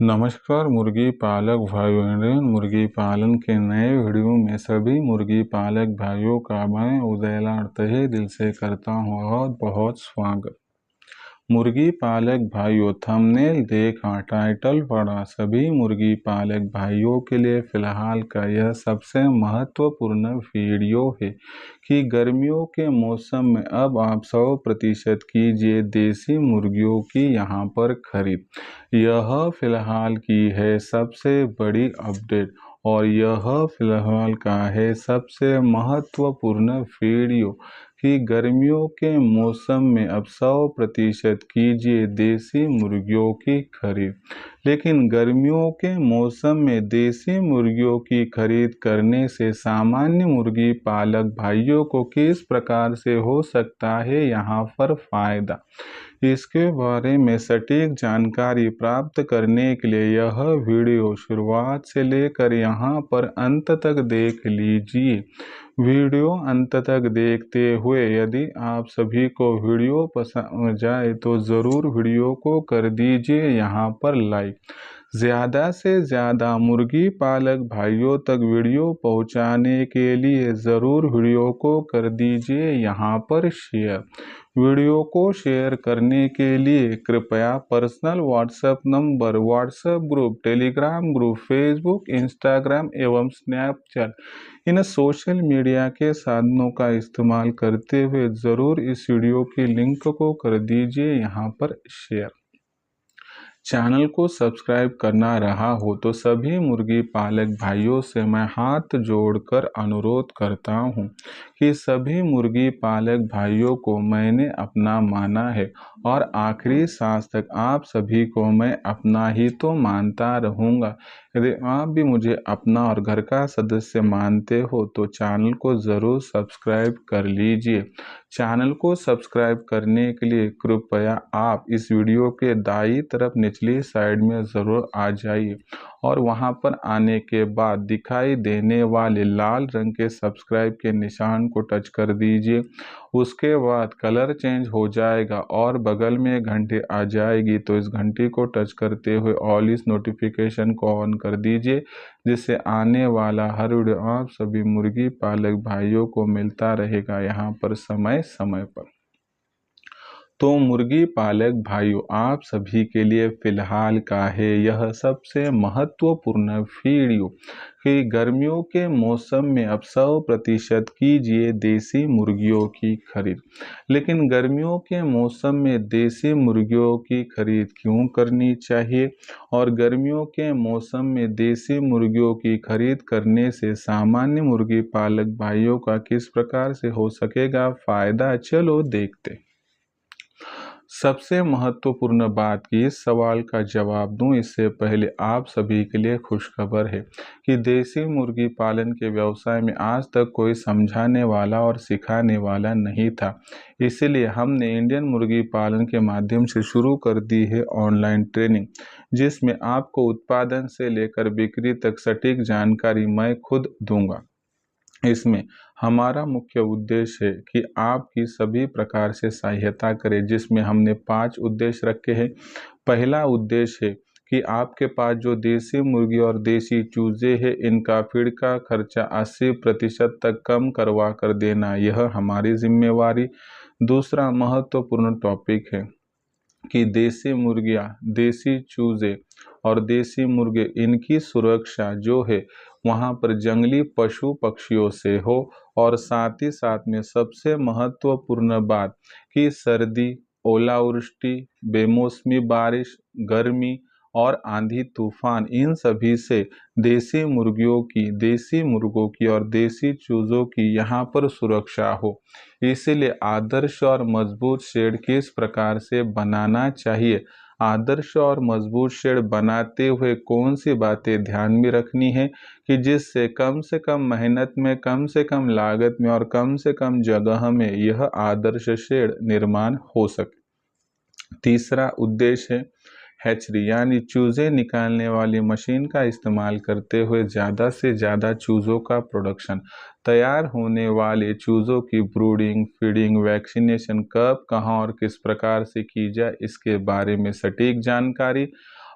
नमस्कार मुर्गी पालक भाइयों बहनों, मुर्गी पालन के नए वीडियो में सभी मुर्गी पालक भाइयों का मैं उदयलाल तहे दिल से करता हूँ बहुत बहुत स्वागत। मुर्गी पालक भाइयों, थंबनेल देखा, टाइटल पढ़ा, सभी मुर्गी पालक भाइयों के लिए फिलहाल का यह सबसे महत्वपूर्ण वीडियो है कि गर्मियों के मौसम में अब आप 100% कीजिए देसी मुर्गियों की यहाँ पर खरीद। यह फिलहाल की है सबसे बड़ी अपडेट और यह फिलहाल का है सबसे महत्वपूर्ण वीडियो कि गर्मियों के मौसम में अब 100% कीजिए देसी मुर्गियों की खरीद। लेकिन गर्मियों के मौसम में देसी मुर्गियों की खरीद करने से सामान्य मुर्गी पालक भाइयों को किस प्रकार से हो सकता है यहाँ पर फायदा, इसके बारे में सटीक जानकारी प्राप्त करने के लिए यह वीडियो शुरुआत से लेकर यहाँ पर अंत तक देख लीजिए। वीडियो अंत तक देखते हुए यदि आप सभी को वीडियो पसंद जाए तो ज़रूर वीडियो को कर दीजिए यहाँ पर लाइक। ज़्यादा से ज़्यादा मुर्गी पालक भाइयों तक वीडियो पहुँचाने के लिए ज़रूर वीडियो को कर दीजिए यहाँ पर शेयर। वीडियो को शेयर करने के लिए कृपया personal WhatsApp number, WhatsApp group, Telegram group, Facebook, Instagram एवं स्नैपचैट इन सोशल मीडिया के साधनों का इस्तेमाल करते हुए ज़रूर इस वीडियो की लिंक को कर दीजिए यहाँ पर शेयर। चैनल को सब्सक्राइब करना रहा हो तो सभी मुर्गी पालक भाइयों से मैं हाथ जोड़कर अनुरोध करता हूं कि सभी मुर्गी पालक भाइयों को मैंने अपना माना है और आखिरी सांस तक आप सभी को मैं अपना ही तो मानता रहूँगा। यदि आप भी मुझे अपना और घर का सदस्य मानते हो तो चैनल को ज़रूर सब्सक्राइब कर लीजिए। चैनल को सब्सक्राइब करने के लिए कृपया आप इस वीडियो के दाईं तरफ निचली साइड में ज़रूर आ जाइए और वहां पर आने के बाद दिखाई देने वाले लाल रंग के सब्सक्राइब के निशान को टच कर दीजिए। उसके बाद कलर चेंज हो जाएगा और बगल में घंटी आ जाएगी तो इस घंटी को टच करते हुए ऑल इस नोटिफिकेशन को ऑन कर दीजिए, जिससे आने वाला हर वीडियो आप सभी मुर्गी पालक भाइयों को मिलता रहेगा यहाँ पर समय समय पर। तो मुर्गी पालक भाइयों, आप सभी के लिए फिलहाल का है यह सबसे महत्वपूर्ण वीडियो कि गर्मियों के मौसम में अब 100% कीजिए देसी मुर्गियों की खरीद। लेकिन गर्मियों के मौसम में देसी मुर्गियों की खरीद क्यों करनी चाहिए और गर्मियों के मौसम में देसी मुर्गियों की खरीद करने से सामान्य मुर्गी पालक भाइयों का किस प्रकार से हो सकेगा फायदा, चलो देखते। सबसे महत्वपूर्ण बात कि इस सवाल का जवाब दूं इससे पहले आप सभी के लिए खुशखबर है कि देसी मुर्गी पालन के व्यवसाय में आज तक कोई समझाने वाला और सिखाने वाला नहीं था। इसलिए हमने इंडियन मुर्गी पालन के माध्यम से शुरू कर दी है ऑनलाइन ट्रेनिंग, जिसमें आपको उत्पादन से लेकर बिक्री तक सटीक जानकारी मैं खुद दूंगा। इसमें हमारा मुख्य उद्देश्य है कि आपकी सभी प्रकार से सहायता करें, जिसमें हमने 5 उद्देश्य रखे हैं। पहला उद्देश्य है कि आपके पास जो देसी मुर्गी और देसी चूजे हैं इनका फीड का खर्चा 80% तक कम करवा कर देना, यह हमारी जिम्मेवारी। दूसरा महत्वपूर्ण टॉपिक है कि देसी मुर्गियाँ, देसी चूजे और देसी मुर्गे इनकी सुरक्षा जो है वहाँ पर जंगली पशु पक्षियों से हो और साथ ही साथ में सबसे महत्वपूर्ण बात कि सर्दी, ओलावृष्टि, बेमौसमी बारिश, गर्मी और आंधी तूफान इन सभी से देसी मुर्गियों की, देसी मुर्गों की और देसी चूज़ों की यहाँ पर सुरक्षा हो। इसीलिए आदर्श और मजबूत शेड किस प्रकार से बनाना चाहिए, आदर्श और मजबूत शेड बनाते हुए कौन सी बातें ध्यान में रखनी है कि जिससे कम से कम मेहनत में, कम से कम लागत में और कम से कम जगह में यह आदर्श शेड निर्माण हो सके। तीसरा उद्देश्य है हैचरी यानी चूजे निकालने वाली मशीन का इस्तेमाल करते हुए ज़्यादा से ज़्यादा चूज़ों का प्रोडक्शन। तैयार होने वाले चूज़ों की ब्रूडिंग, फीडिंग, वैक्सीनेशन कब, कहां और किस प्रकार से की जाए इसके बारे में सटीक जानकारी।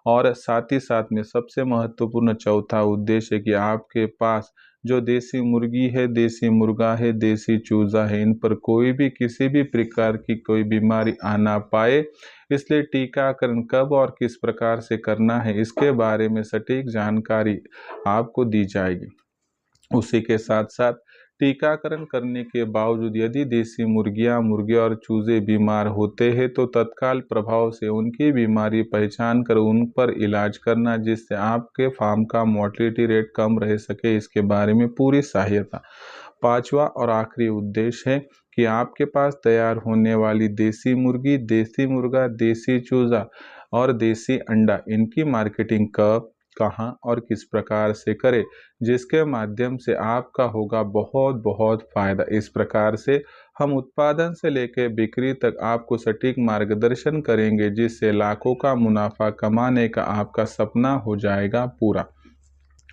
और साथ ही साथ में सबसे महत्वपूर्ण चौथा उद्देश्य है कि आपके पास जो देसी मुर्गी है, देसी मुर्गा है, देसी चूज़ा है, इन पर कोई भी किसी भी प्रकार की कोई बीमारी आ ना पाए। इसलिए टीकाकरण कब और किस प्रकार से करना है, इसके बारे में सटीक जानकारी आपको दी जाएगी। उसी के साथ साथ टीकाकरण करने के बावजूद यदि देसी मुर्गियां, मुर्गे और चूजे बीमार होते हैं तो तत्काल प्रभाव से उनकी बीमारी पहचान कर उन पर इलाज करना, जिससे आपके फार्म का मोर्टेलिटी रेट कम रह सके, इसके बारे में पूरी सहायता। पांचवा और आखिरी उद्देश्य है कि आपके पास तैयार होने वाली देसी मुर्गी, देसी मुर्गा, देसी चूजा और देसी अंडा, इनकी मार्केटिंग कब, कहाँ और किस प्रकार से करें, जिसके माध्यम से आपका होगा बहुत बहुत फायदा। इस प्रकार से हम उत्पादन से लेकर बिक्री तक आपको सटीक मार्गदर्शन करेंगे, जिससे लाखों का मुनाफा कमाने का आपका सपना हो जाएगा पूरा।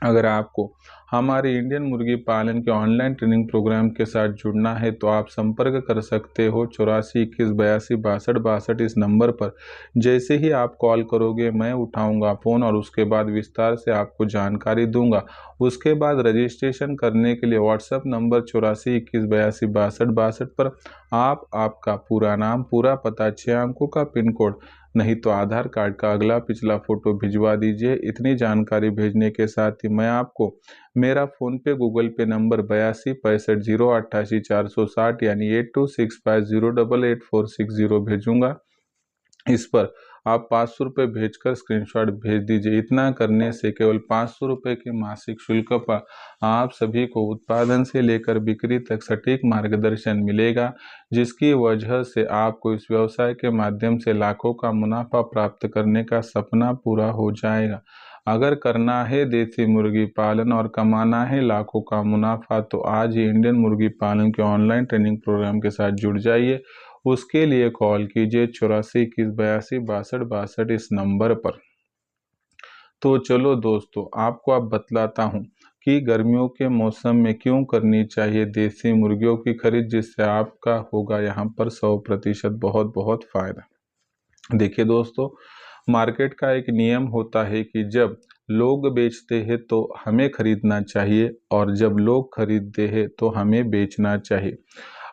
अगर आपको हमारे इंडियन मुर्गी पालन के ऑनलाइन ट्रेनिंग प्रोग्राम के साथ जुड़ना है तो आप संपर्क कर सकते हो 84 21 82 62 62 इस नंबर पर। जैसे ही आप कॉल करोगे मैं उठाऊंगा फ़ोन और उसके बाद विस्तार से आपको जानकारी दूंगा। उसके बाद रजिस्ट्रेशन करने के लिए व्हाट्सएप नंबर 84 21 82 62 62 पर आप आपका पूरा नाम, पूरा पता, 6 अंकों का पिन कोड, नहीं तो आधार कार्ड का अगला पिछला फोटो भिजवा दीजिए। इतनी जानकारी भेजने के साथ ही मैं आपको मेरा फ़ोनपे, गूगल पे नंबर 82 65 0 88 460 यानी 8265088460 भेजूंगा। इस पर आप 500 रुपये भेजकर स्क्रीनशॉट भेज दीजिए। इतना करने से केवल 500 रुपये के मासिक शुल्क पर आप सभी को उत्पादन से लेकर बिक्री तक सटीक मार्गदर्शन मिलेगा, जिसकी वजह से आपको इस व्यवसाय के माध्यम से लाखों का मुनाफा प्राप्त करने का सपना पूरा हो जाएगा। अगर करना है देसी मुर्गी पालन और कमाना है लाखों का मुनाफा तो आज ही इंडियन मुर्गी पालन के ऑनलाइन ट्रेनिंग प्रोग्राम के साथ जुड़ जाइए। उसके लिए कॉल कीजिए 84 21 82 62 62 इस नंबर पर। तो चलो दोस्तों, आपको अब बतलाता हूँ कि गर्मियों के मौसम में क्यों करनी चाहिए देसी मुर्गियों की खरीद, जिससे आपका होगा यहाँ पर 100% बहुत बहुत फायदा। देखिए दोस्तों, मार्केट का एक नियम होता है कि जब लोग बेचते हैं तो हमें खरीदना चाहिए और जब लोग खरीदते हैं तो हमें बेचना चाहिए।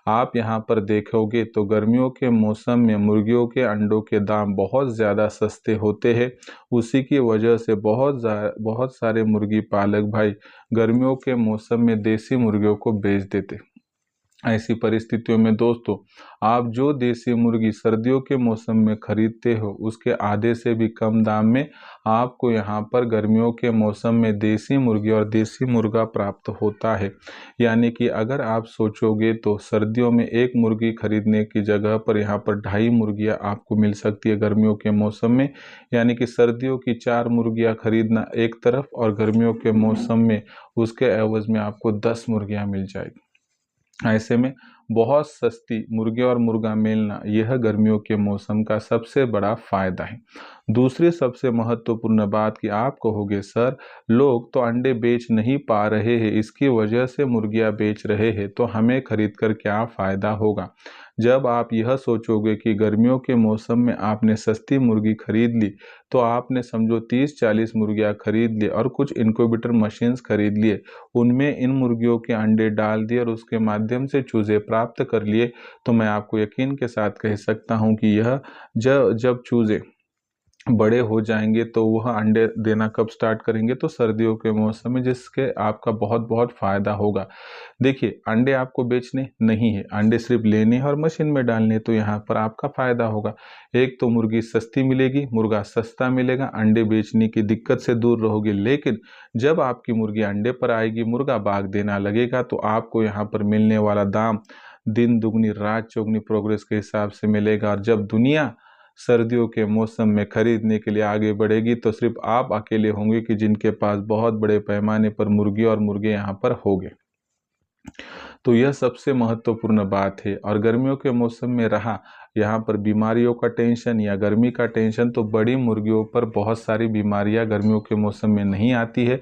आप यहाँ पर देखोगे तो गर्मियों के मौसम में मुर्गियों के अंडों के दाम बहुत ज़्यादा सस्ते होते हैं। उसी की वजह से बहुत सारे मुर्गी पालक भाई गर्मियों के मौसम में देसी मुर्गियों को बेच देते। ऐसी परिस्थितियों में दोस्तों, आप जो देसी मुर्गी सर्दियों के मौसम में खरीदते हो उसके आधे से भी कम दाम में आपको यहाँ पर गर्मियों के मौसम में देसी मुर्गी और देसी मुर्गा प्राप्त होता है। यानी कि अगर आप सोचोगे तो सर्दियों में एक मुर्गी खरीदने की जगह पर यहाँ पर 2.5 मुर्गियाँ आपको मिल सकती है गर्मियों के मौसम में। यानी कि सर्दियों की 4 मुर्गियाँ खरीदना एक तरफ और गर्मियों के मौसम में उसके एवज में आपको 10 मुर्गियाँ मिल जाएगी। ऐसे में बहुत सस्ती मुर्गी और मुर्गा मिलना यह गर्मियों के मौसम का सबसे बड़ा फायदा है। दूसरी सबसे महत्वपूर्ण बात कि आप कहोगे सर लोग तो अंडे बेच नहीं पा रहे हैं, इसकी वजह से मुर्गियां बेच रहे हैं, तो हमें खरीद कर क्या फायदा होगा। जब आप यह सोचोगे कि गर्मियों के मौसम में आपने सस्ती मुर्गी खरीद ली तो आपने समझो 30-40 मुर्गियां खरीद ली और कुछ इनक्यूबेटर मशीन्स खरीद लिए, उनमें इन मुर्गियों के अंडे डाल दिए और उसके माध्यम से चूजे प्राप्त कर लिए, तो मैं आपको यकीन के साथ कह सकता हूं कि यह जब चूजे बड़े हो जाएंगे तो वह अंडे देना कब स्टार्ट करेंगे, तो सर्दियों के मौसम में, जिसके आपका बहुत बहुत फायदा होगा। देखिए, अंडे आपको बेचने नहीं है, अंडे सिर्फ लेने हैं और मशीन में डालने, तो यहाँ पर आपका फायदा होगा। एक तो मुर्गी सस्ती मिलेगी, मुर्गा सस्ता मिलेगा, अंडे बेचने की दिक्कत से दूर रहोगे। लेकिन जब आपकी मुर्गी अंडे पर आएगी, मुर्गा बाग देना लगेगा, तो आपको यहाँ पर मिलने वाला दाम दिन दुगनी रात चौगनी प्रोग्रेस के हिसाब से मिलेगा। और जब दुनिया सर्दियों के मौसम में खरीदने के लिए आगे बढ़ेगी तो सिर्फ आप अकेले होंगे कि जिनके पास बहुत बड़े पैमाने पर मुर्गी और मुर्गे यहाँ पर होंगे। तो यह सबसे महत्वपूर्ण बात है। और गर्मियों के मौसम में रहा यहाँ पर बीमारियों का टेंशन या गर्मी का टेंशन, तो बड़ी मुर्गियों पर बहुत सारी बीमारियाँ गर्मियों के मौसम में नहीं आती है।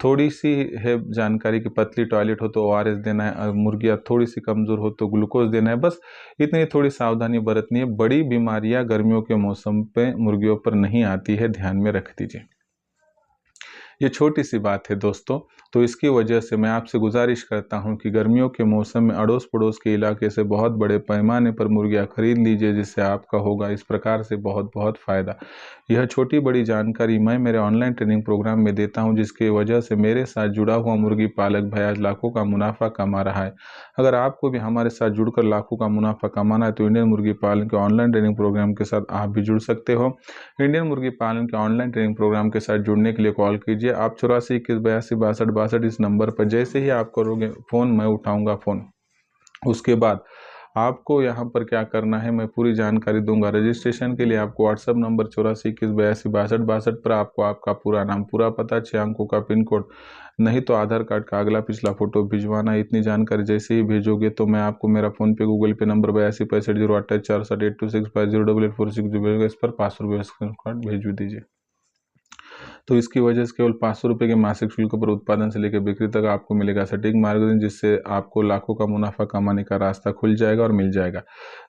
थोड़ी सी है जानकारी कि पतली टॉयलेट हो तो ORS देना है, मुर्गियाँ थोड़ी सी कमज़ोर हो तो ग्लूकोज देना है, बस इतनी थोड़ी सावधानी बरतनी है। बड़ी बीमारियाँ गर्मियों के मौसम पे मुर्गियों पर नहीं आती है, ध्यान में रख दीजिए। ये छोटी सी बात है दोस्तों, तो इसकी वजह से मैं आपसे गुजारिश करता हूं कि गर्मियों के मौसम में अड़ोस पड़ोस के इलाके से बहुत बड़े पैमाने पर मुर्गियां खरीद लीजिए, जिससे आपका होगा इस प्रकार से बहुत बहुत फ़ायदा। यह छोटी बड़ी जानकारी मैं मेरे ऑनलाइन ट्रेनिंग प्रोग्राम में देता हूं, जिसकी वजह से मेरे साथ जुड़ा हुआ मुर्गी पालक भाई आज लाखों का मुनाफा कमा रहा है। अगर आपको भी हमारे साथ जुड़कर लाखों का मुनाफा कमाना है तो इंडियन मुर्गी पालन के ऑनलाइन ट्रेनिंग प्रोग्राम के साथ आप भी जुड़ सकते हो। इंडियन मुर्गी पालन के ऑनलाइन ट्रेनिंग प्रोग्राम के साथ जुड़ने के लिए कॉल कीजिए आप 84 21 82 62 इस नंबर पर। जैसे ही आप करोगे फ़ोन, मैं उठाऊंगा फ़ोन। उसके बाद आपको यहाँ पर क्या करना है, मैं पूरी जानकारी दूंगा। रजिस्ट्रेशन के लिए आपको व्हाट्सअप नंबर 84 21 82 62 पर आपको आपका पूरा नाम, पूरा पता, 6 अंकों का पिन कोड, नहीं तो आधार कार्ड का अगला पिछला फोटो भिजवाना। इतनी जानकारी जैसे ही भेजोगे तो मैं आपको मेरा फ़ोन पे गूगल पे नंबर 82 65 028 4 7 82 6 5 0 8 4 इस पर 500 रुपये स्क्रीन कार्ड भेज दीजिए। तो इसकी वजह से केवल 500 रुपये के मासिक शुल्क पर उत्पादन से लेकर बिक्री तक आपको मिलेगा सटीक मार्गदर्शन, जिससे आपको लाखों का मुनाफा कमाने का रास्ता खुल जाएगा और मिल जाएगा।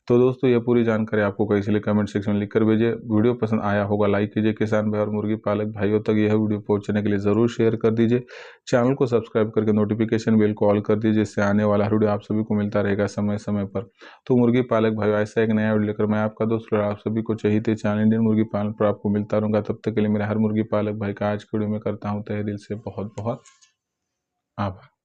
तो दोस्तों ये पूरी जानकारी आपको कैसी लगी कमेंट सेक्शन में लिख कर भेजिए। वीडियो पसंद आया होगा लाइक कीजिए। किसान भाई और मुर्गी पालक भाइयों तक यह वीडियो पहुंचने के लिए ज़रूर शेयर कर दीजिए। चैनल को सब्सक्राइब करके नोटिफिकेशन बेल को ऑल कर दीजिए, जिससे आने वाला वीडियो आप सभी को मिलता रहेगा समय समय पर। तो मुर्गी पालक भाइयों ऐसा एक नया वीडियो लेकर मैं आपका दोस्त आप सभी को चाहिए चैनल इंडियन मुर्गी पालन पर आपको मिलता रहूँगा। तब तक के लिए मेरे हर मुर्गी पालक भाई का आज के वीडियो में करता हूँ तहे दिल से बहुत बहुत आभार।